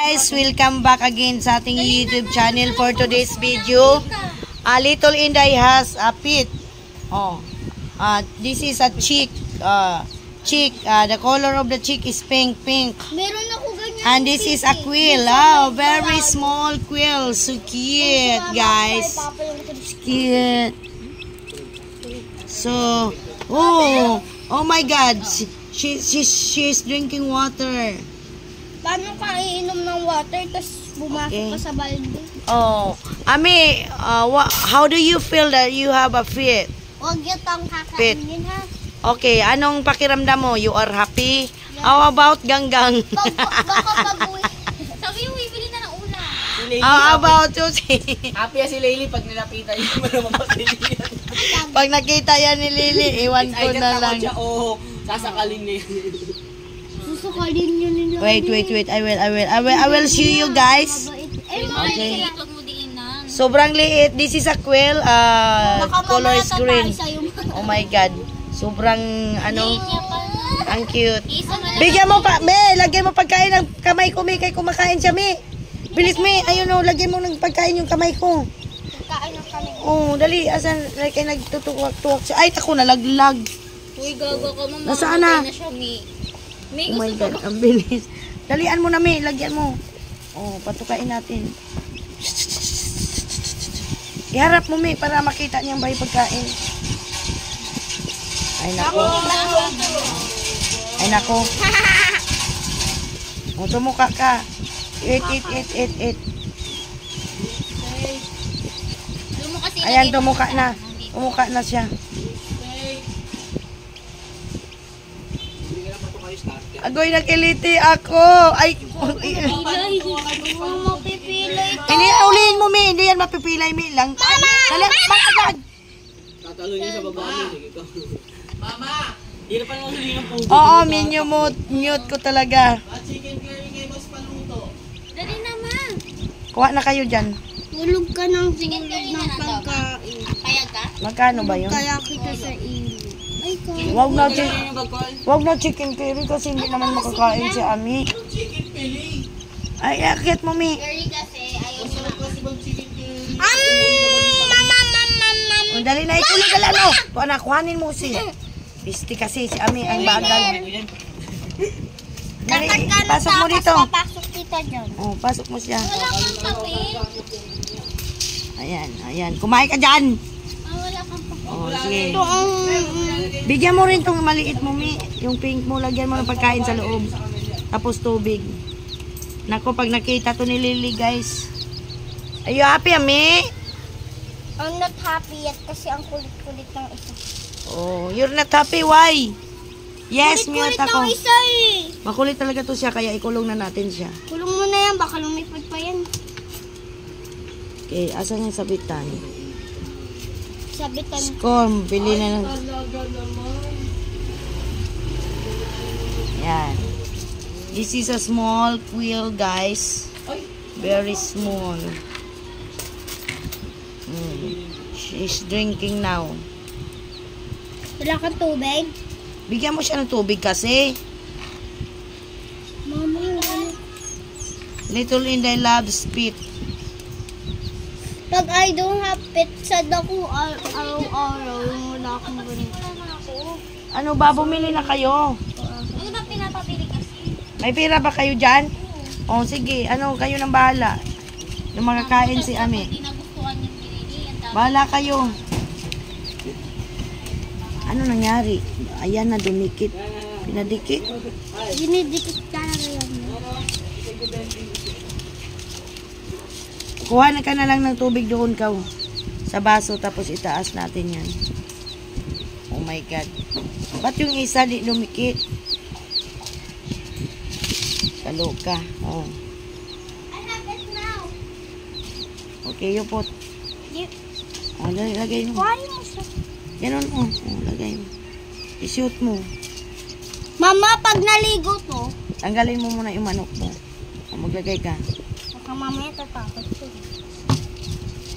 Guys, welcome back again sa ating YouTube channel for today's video. Little Inday has a pit. This is a chick. The color of the chick is pink. Meron ako ganyan. And this is a quail. Very small quail. So cute, guys. Cute. So, oh my God. She's drinking water. Paano ka iinom ng water tapos bumasok ka sa balde? Ami, how do you feel that you have a fit? Huwag yun tang kakainin ha. Okay, anong pakiramdam mo? You are happy? Yeah. How about ganggang? Baka babuwi. Sabi yung bibili na ng ulam. How about you? Happy si Layli pag nilapitan yung Pag nakita yan ni Lily, iwan ko na lang. Sasakalin niya. Susukalin nyo nila. Wait. I will show you guys. Okay. Sobrang liit. This is a quail. Color is green. Oh my God. Sobrang ang cute. Bigyan mo pa, lagyan mo pagkain ng kamay ko, kay kumakain siya, Bilis, ayun lagyan mo ng pagkain yung kamay ko. Pagkain ng kamay. Dali, asan, like, nagtutuwak-tuwak siya. Ay, ako, nalaglag. Uy, gago ka mo. Nasaan na? May Oh my God, ang bilis. Dalian mo na, lagyan mo. Patukain natin. Iharap mo, para makita niyang bay pagkain. Ay, nako. Tumuka ka. Eat. Ayan, tumuka na. Tumuka na siya. Agoy, nakiliti ako. Ay, mapipilay ito. hindi, ulihin mo, Hindi yan mapipilay, lang. Mama! Dali, agad. Tatalo niya sa baba. Mama! Hindi na pa naman huli ng puto. Oo, mute ko talaga. Chicken curry kay Boss Paluto. Dali naman. Kuha na kayo dyan. Hulog ka ng pagkain. Payag ka? Magkano ba yun? Kaya kita sa ilo. Ay, kaya. Wag na chicken curry kasi hindi naman makakain si Ami. Chicken pili. Ay, akit mo, Curry kasi ayaw Masarap kasi mag chicken curry. Mama. Dali na, ituloy ka lang, kuhanin mo si. Pisti kasi si Ami ang bagal. Dali, pasok mo dito. Papasok kita dyan. Pasok mo siya. Wala kang papel. Ayan. Kumain ka dyan. Wala kang papel. Sige. Ito ang... Bigyan mo rin tong maliit mo, Yung pink mo, lagyan mo ng pagkain sa loob. Tapos tubig. Nako, pag nakita to ni Lily, guys. Are you happy, Ami? I'm not happy yet kasi ang kulit-kulit ng isa. You're not happy, why? Yes, mute ako. Kulit ng isa Makulit talaga to siya, kaya ikulong na natin siya. Kulong mo na yan, baka lumipad pa yan. Okay, asan yung sabitan? Sabitan. Scone, bili na lang. Yan. This is a small quail, guys. Very small. She's drinking now. Wala kang tubig? Bigyan mo siya ng tubig kasi. Mama, Little Inday loves spit. pag I don't have pizza ako araw-araw, wala akong ganito. Ano ba? Bumili na kayo. Ano ba pinapabili kasi? May pera ba kayo dyan? Sige. Kayo nang bahala. Yung makakain si Ami. Bahala kayo. Ano nangyari? Ayan na, dumikit. Pinadikit. Dinidikit talaga yan. Kuha na ka na lang ng tubig doon ka sa baso tapos itaas natin yan. Oh my God. Ba't yung isa di dumikit? Kaloka. I have it now. Okay, you put. Lagay mo. Why mo siya? Ganun, lagay mo. I-shoot mo. Mama, pag naligo to, Tanggalin mo muna yung manok mo. Maglagay ka. baka mamaya tatakot ko.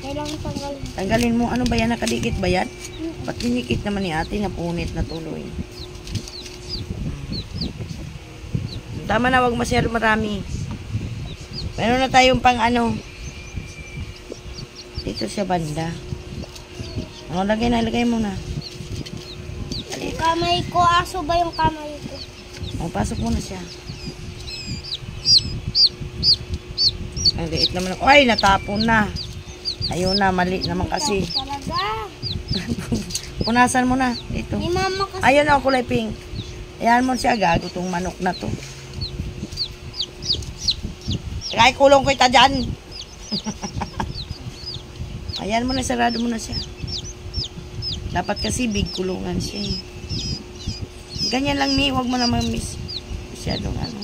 Kailangan tanggalin. Tanggalin mo. Ano ba yan? Nakadikit ba yan? Ba't dinikit naman ni ate? Napunit na tuloy. Tama na, wag masyado marami. Meron na tayong pang ano. Dito siya banda. O, lagay mo na. Yung kamay ko, aso ba yung kamay ko? O, pasok mo na siya. Ang liit naman. Ay, natapon na. Ayun na, mali naman kasi. Talaga. Punasan mo na. Dito. Ni mama kasi. Ayun na, kulay pink. Ayan mo siya, gago tong manok na to. Kaya kulong ko ita dyan. Ayan mo na, sarado mo na siya. Dapat kasi big kulungan siya. Ganyan lang ni, huwag mo naman miss. Masyadong ano.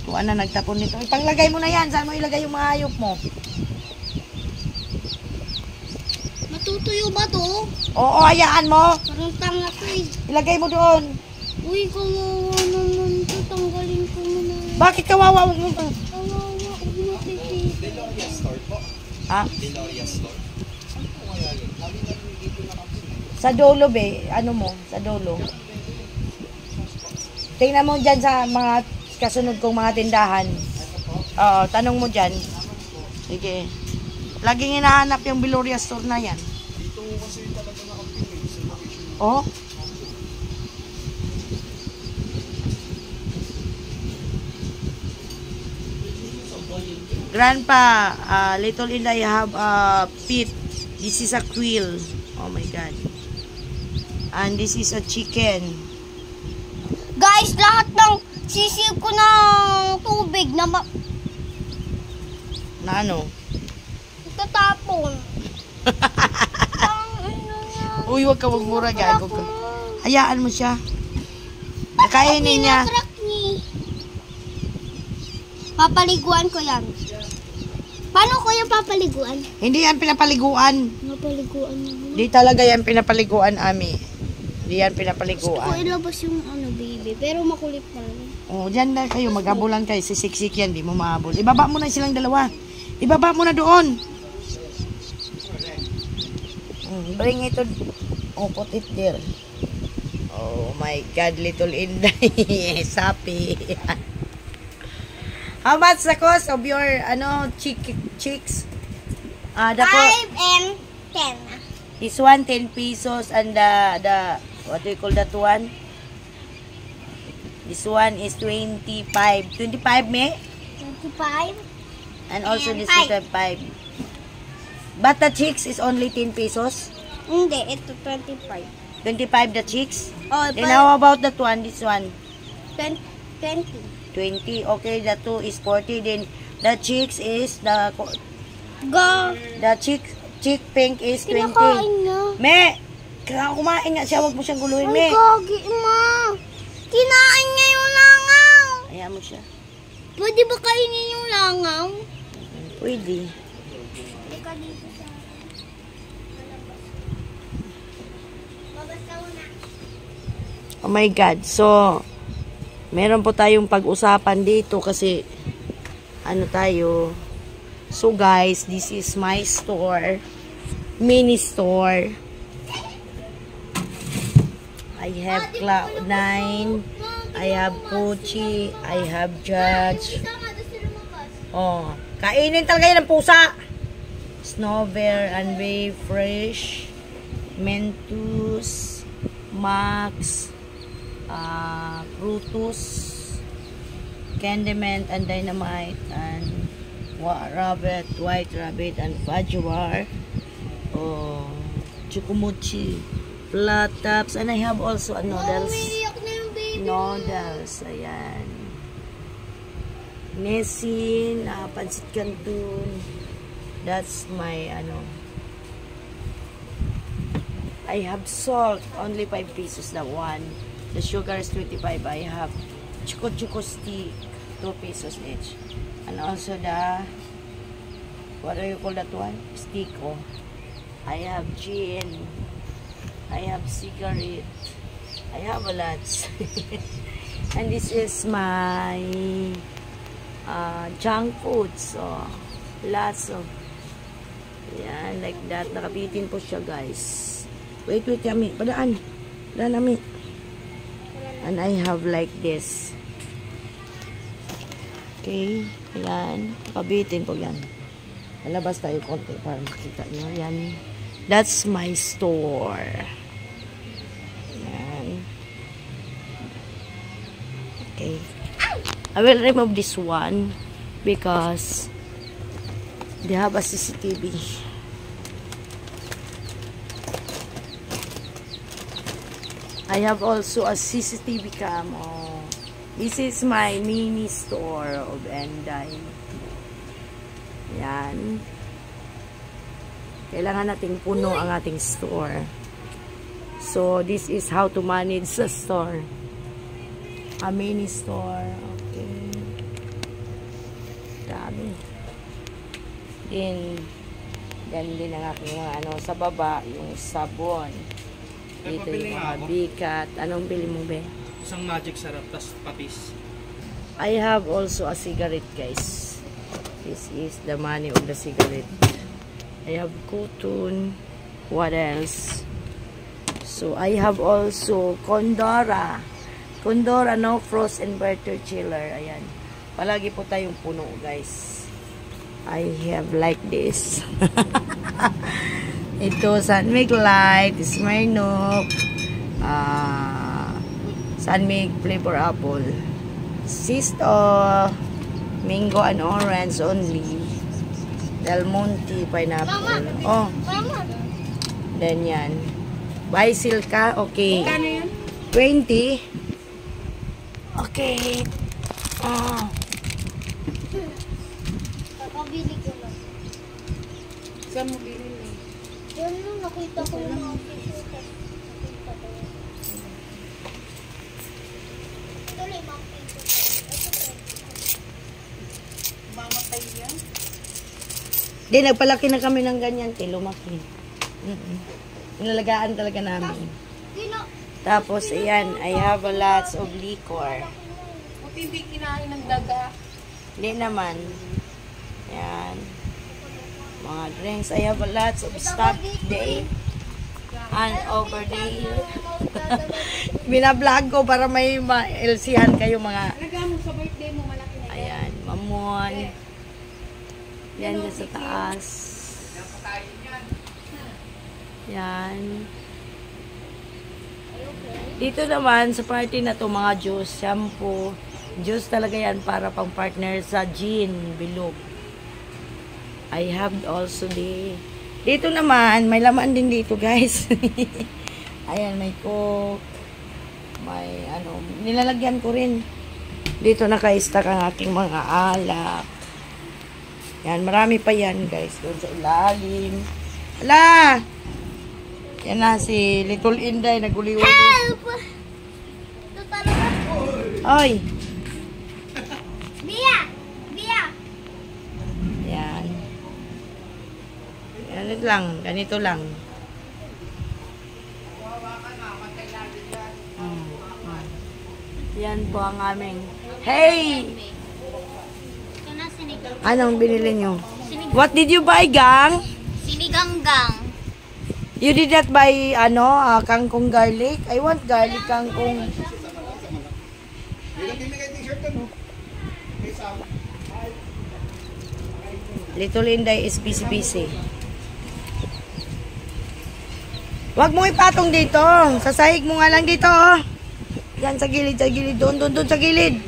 Tuwa na nagtapon nito. Ipanglagay mo na yan. Saan mo ilagay yung mga hayop mo? Matutuyo ba to? Oo, hayaan mo. Parang tanga to eh. Ilagay mo doon. Uy, kawawa naman to. Tanggalin ko muna. Bakit kawawa? Huwag mo ba? Kawawa. Huwag mo titi. Ha? Sa dulo, be. Ano mo? Sa dulo. Tingnan mo dyan sa mga kasunod kong mga tindahan. Oo, tanong mo dyan. Sige. Laging hinahanap yung Biloria store na yan. Oh? Grandpa, Little India, I have a pit. This is a quail. Oh my God. And this is a chicken. Guys, lahat ng sisiw ko ng tubig na Na ano? tatapon. Uy, wag ka magmura, gago ka. Hayaan mo siya. Nakainin niya. Papaliguan ko yan. Paano ko yung papaliguan? Hindi yan pinapaliguan. Papaliguan mo. Di talaga yan pinapaliguan, Ami. Di yan Gusto ko pinapaliguan. ilabas yung baby. Pero makulit na lang. Oh, dyan na kayo. Magabulan kayo. Sisiksik yan. Di mo mahabol. Ibaba mo na silang dalawa. Ibaba mo na doon. Bring it to... Oh, put it there. Oh my God, Little Inday. Sapi. How much the cost of your, chicks? The 5 and 10. This one, 10 pesos. And the what do you call that one? This one is 25. 25, me? 25. And also And this is 25. But the chicks is only 10 pesos? Hindi, ito 25. 25 the chicks? Oh, Then how about that one, this one? 20. 20. Okay, the 2 is 40. Then the chicks is the chick pink is 20. Kinakain niya. Me, kumain nga siya, wag mo siyang guluhin, me. Ay, gagi, ma. Kinain niya yung langaw. Ayan mo siya. Pwede ba kainin yung langaw? Pwede. Halika dito sa... Babasaw na. Oh my God. So, meron po tayong pag-usapan dito kasi tayo. So guys, this is my store. Mini store. I have Cloud9. I have Pucci. I have Judge. Oh, kainin talaga yan ng pusa. Snover and Wave Fresh. Mentos. Max. Brutus, Candyman and Dynamite, and Rabbit, White Rabbit, and Fajuar, Chukumuchi, Flat Tops, and I have also a noodles. Noodles, ayan. Nessin, Pansit Canton. That's my, I have salt, only 5 pesos na one. The sugar is 25. I have Choco stick, 2 pesos each. And also the, what do you call that one? Stick, oh. I have gin. I have cigarette. I have a lot. And this is my junk food. So, lots of, yan, like that. Nakabitin po siya, guys. Wait, Yami. Padaan. Padaan, Ami. And I have like this. Okay. Ayan. Kabitin po yan. Lalabas tayo konti para makita nyo. Ayan. That's my store. Ayan. Okay. I will remove this one because they have a CCTV. I have also a CCTV cam. Oh, this is my mini store of Enday. Yan. Kailangan nating puno ang ating store. So, this is how to manage the store. A mini store. Okay. Dami. Yan din ang aking mga ano sa baba, yung sabon. Dito yung mga bikat. Anong bili mo, be? Isang magic sarap, tas patis. I have also a cigarette, guys. This is the money of the cigarette. I have cotton. What else? So, I have also Condora. Condora, no frost inverter chiller. Ayan. Palagi po tayong puno, guys. I have like this. Ito, Sunmig Light, Smirnoff, Sunmig Flavor Apple, Sisto, Mango and Orange only, Del Monte Pineapple. Oh, then yan. Basil ka, okay. 20. Okay. Oh. Kakabili ko lang. Saan mo bilhin? Yan nung nakita ko yung mga tissue. Nakita ko yun. Ito lang yung mga tissue. Mamatay yan? Di, nagpalaki na kami ng ganyan. Lumaki. Inalagaan talaga namin. Tapos, ayan, I have a lots of liquor. Buti hindi kinain ng daga. Hindi naman. Ayan. Mga drinks. I have a lots of stuff today. And over there. Binablog ko para may ma-LChan kayo mga. Talaga mo sa birthday mo, malaki na yan. Ayan, mamon. Yan dyan sa taas. Yan. Dito naman, sa party na to mga juice, shampoo. Juice talaga yan para pang partner sa gin, bilog. I have also dito naman, may laman din dito, guys. Ayan, may coke. May ano, nilalagyan ko rin. Dito naka-stack ang aking mga alak. Yan, marami pa yan, guys. Doon sa ilalim. Hala! Yan na si Little Inday, naguliwan. Help! Ito talaga. Oy! Bia! Bia! Yan. Ganito lang, ganito lang. Yan po ang aming. Hey! Ito na sinigang. Anong binili nyo? What did you buy, gang? Siniganggang. You did not buy, kangkong garlic? I want garlic kangkong. Little Inday is busy. Wag mo ipatong dito. Sasahig mo nga lang dito, oh. Yan, sa gilid. Doon, sa gilid.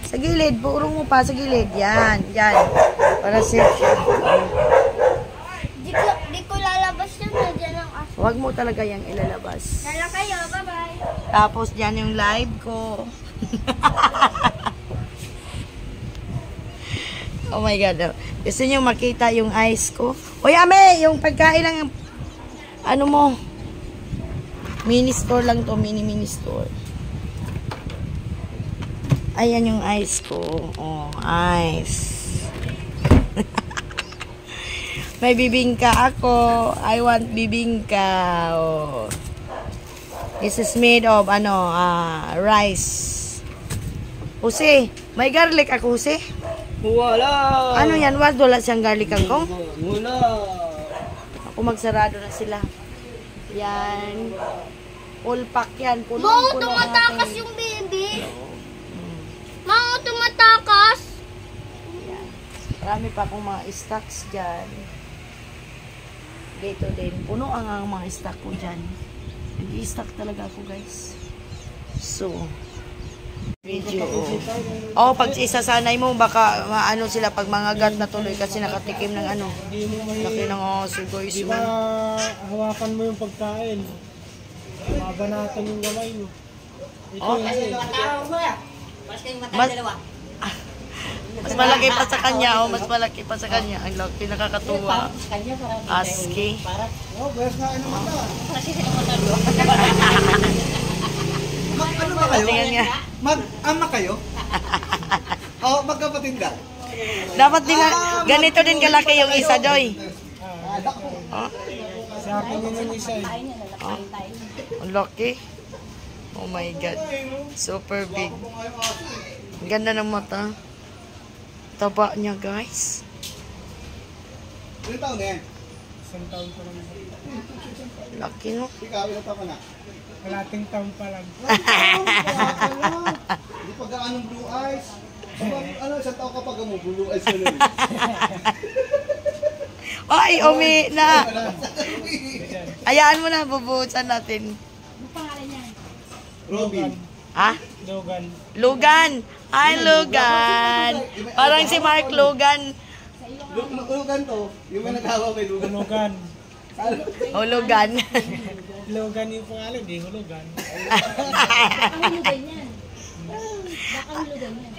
Sa gilid. Puro mo pa, sa gilid. Yan. Para safe siya. Di ko lalabas yun. Diyan ang aso. Wag mo talaga yung ilalabas. Lala kayo. Bye-bye. Tapos, dyan yung live ko. Oh my God. Gusto nyo makita yung eyes ko? Uy, Ame! Yung pagkain lang, ano mo? Mini store lang to. Mini store. Ayan yung eyes ko. Oh, eyes. May bibingka ako. I want bibingka. Oh. This is made of, rice. Jose, may garlic ako, Jose? Wala! Ano yan? Wala siyang garlic kangkong? Wala! Ako magsarado na sila. Yan. All pack yan. Mau Punong-puno ang tumatakas aking- yung baby. Mau tumatakas. Marami pa akong mga stocks dyan. Dito din. Puno ang mga stock ko dyan. Nag-i-stock talaga ako, guys. So, video. Oh, pag isasanay mo, baka maano sila pag mga gat na tuloy kasi nakatikim ng ano. Laki ng sugoy. Di ba hawakan mo yung pagkain? Mabanatan yung gamay mo. Ito Oh. Mas malaki pa sa kanya, oh, mas malaki pa sa kanya. Ang laki, nakakatuwa. Aski. Oh, beres nga ano mata. Ano ba kayo? Tingnan nga. Mag-ama kayo? O, magkapatid ka? Dapat din ganito din kalaki yung isa, Doy. Oh, Sa akin yun yung isa eh. oh. Ang laki. Oh my God. Super big. Ang ganda ng mata. Taba niya, guys. Ilang taon na yan? Isang taon pa lang. Laki, no? Ikaw, ilang taon ka na? Kalating taon pa lang. Hindi pa gaanong blue eyes. Ano, isang taon kapag mo, blue eyes ka na. Ay, umi na. Ayaan mo na, bubuhusan natin. Robin. Ha? Logan. Logan. Hi, Logan. Parang si Mark Logan. Lugan to. Yung may naghawa kay Lugan. Logan. O, Logan. Logan yung pangalan, di Logan.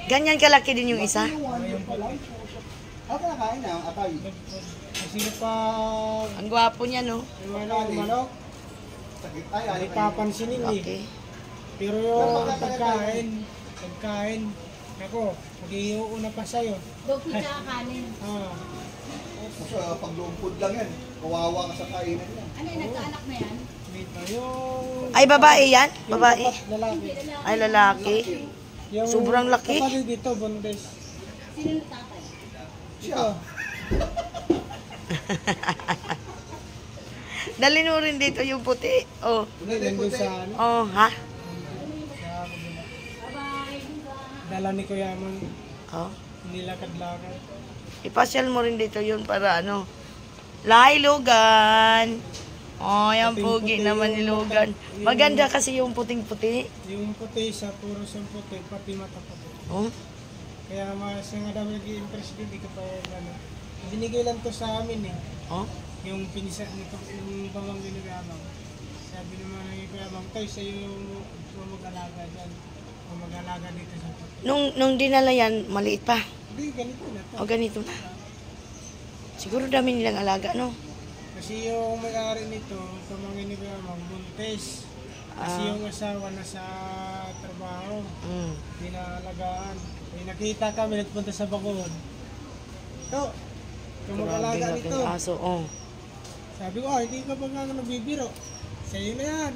Ganyan kalaki din yung isa. Ayun pala. Ako nakain na, atay. Kasi pa Ang gwapo niya, no? yung manok, Sakit ay, hindi papansinin eh. Okay. Pero yung pagkain, ako, mag-iuuna pa sa'yo. Doki tsaka kanin. Kasi pag lumpod lang yan, kawawa ka sa kainan yan. Ano yung nagkaanak na yan? Dito, yung Ay, babae yan? Babae? lalaki. Ay, lalaki. Yung Sobrang laki. kapatid dito, bundes. Sino yung tatay? Siya. Dalhin mo rin dito yung puti. Oh. Nandun sa ano, Oh, ha? dala ni Kuya Amon, Oh. nilakad-lakad. Ipasyal mo rin dito yun para ano. Lai, Logan. Oh, yan pogi naman ni Logan. Maganda kasi yung puting-puti. Yung puti sa puro sa puti, pati mata puti. Oh. Kaya mas nga dami nag-i-impress din, di ka pa ano. Binigay lang to sa amin eh. Oh. Yung pinisa nito, yung pamangkin ni Kuya Amon. Sabi naman ni Kuya Amon, tayo sa'yo yung mag-alaga dyan. O mag-alaga dito sa puti. Nung dinala yan, maliit pa. Hindi, ganito na to. O ganito na. Siguro dami nilang alaga, no? Kasi yung may-ari nito, pamangkin ni Kuya Amon, buntes. Kasi yung asawa na sa trabaho, Mm. hindi na-alagaan. Nakita kami, nagpunta sa Bacoor. Ito, kung mag-alaga Grabe nito. laking aso, oh. Sabi ko, hindi ka ba nga nagbibiro? Sa'yo na yan.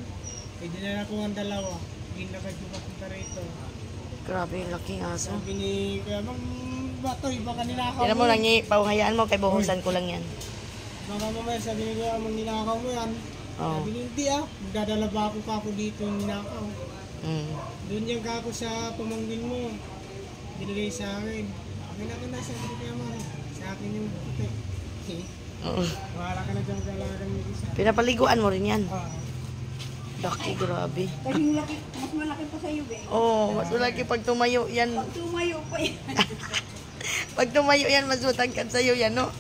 Pwede na ako ang dalawa. Hindi na kayo papunta rito. Grabe yung laking aso. Sabi ni Kuya, bang batoy, baka ninakaw Yan mo lang, pauhayaan mo, kay buhusan ko lang yan. Baka mamaya sabi ni Kuya, mang ninakaw mo yan. Oh. Sabi ni, hindi magdadala ba ako pa ako dito yung ninakaw. Mm. Doon yan ka ako sa pamangkin mo. Binigay sa akin. Akin na na, sabi ni Kuya, mang sa akin yung puti. Okay. Oo. Wala ka na dyan kailangan yung isa. Pinapaliguan mo rin yan. Ah. Laki, grabe. Kasi mas malaki pa sa'yo, be. Oh, mas malaki pag tumayo yan. Tumayo pa yan. Pag tumayo yan, mas matangkad sa'yo yan, no?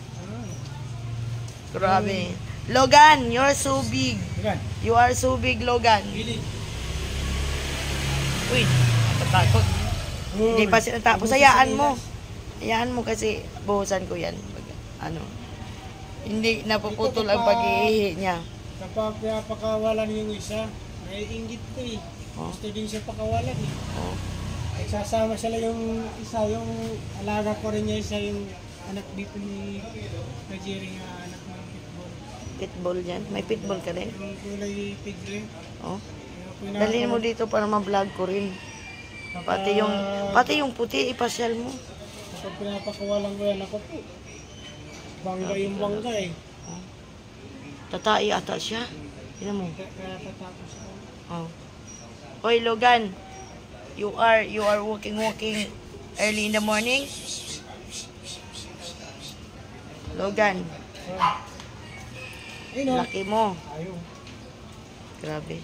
Grabe. Logan, you're so big. Ayan. You are so big, Logan. Gilid. Uy, natakot. Hindi pa sinatapos. Hayaan mo. Hayaan mo kasi buhusan ko yan. Ano, hindi napuputol ang pag-iihi niya. Kapag pakawalan yung isa, may inggit ko eh. Oh. Gusto din siya pakawalan eh. Oh. Nagsasama sila yung isa, yung alaga ko rin niya isa, yung anak dito ni Kajiri nga anak ng pitbull. Pitbull yan. May pitbull ka rin. Yung kulay tigre. Oh. Yung Dalhin mo dito para ma-vlog ko rin. Pati yung puti, ipasyal mo. Kapag pinapakawalan ko yan, ako po. Bangga yung bangga eh. Tatai ata siya. Tignan mo. Kaya tatapos ako. Oh. Hoy, Logan. You are walking early in the morning. Logan, Ayun o. laki mo. Ayaw. Grabe.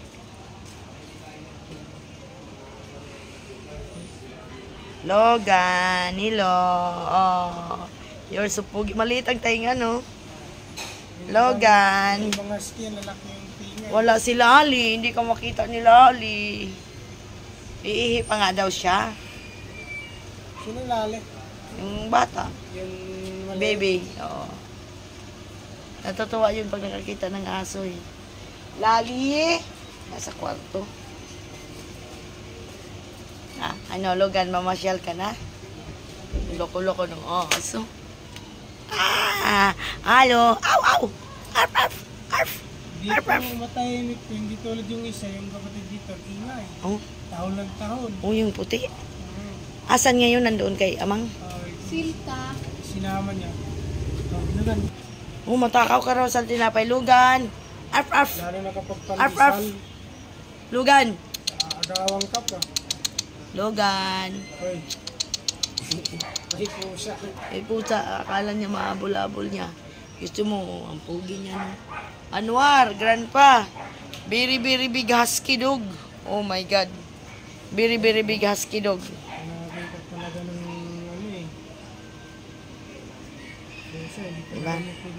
Logan, hello. Oh, you're so pugi. Maliit ang tainga, no? Logan. Yung mga skin, lalaki yung tinga. Wala si Lali. Hindi ka makita ni Lali. Iihi pa nga daw siya. Sino lali? Yung bata. Yung maliit. Baby. Oo. Natutuwa yun pag nakakita ng aso eh. Lali! Nasa kwarto. Ano, Logan, mamasyal ka na? Loko-loko ng aso. Halo! Aw, aw! Arf, arf, arf! Dito matahimik ko, hindi tulad yung isa, yung kapatid dito, ingay. Oh, Tahon ng tahon. yung puti. Asan ngayon nandoon kay Amang? Silka. Sinama niya. Nagan. Oh, matakaw ka raw sa tinapay. Lugan! Arf, arf! Lalo na kapag Arf, arf! pandesal, Lugan! agawang ka pa. Lugan! Hoy. Ay po siya. Eh puta, akala niya maabol-abol niya. Gusto mo, ang pugi niya. No? Anwar, grandpa. Very, very big husky dog. Oh my God. Very, very big husky dog. Nakakita talaga ng ano eh. Kasi, hindi ko Diba? alam kung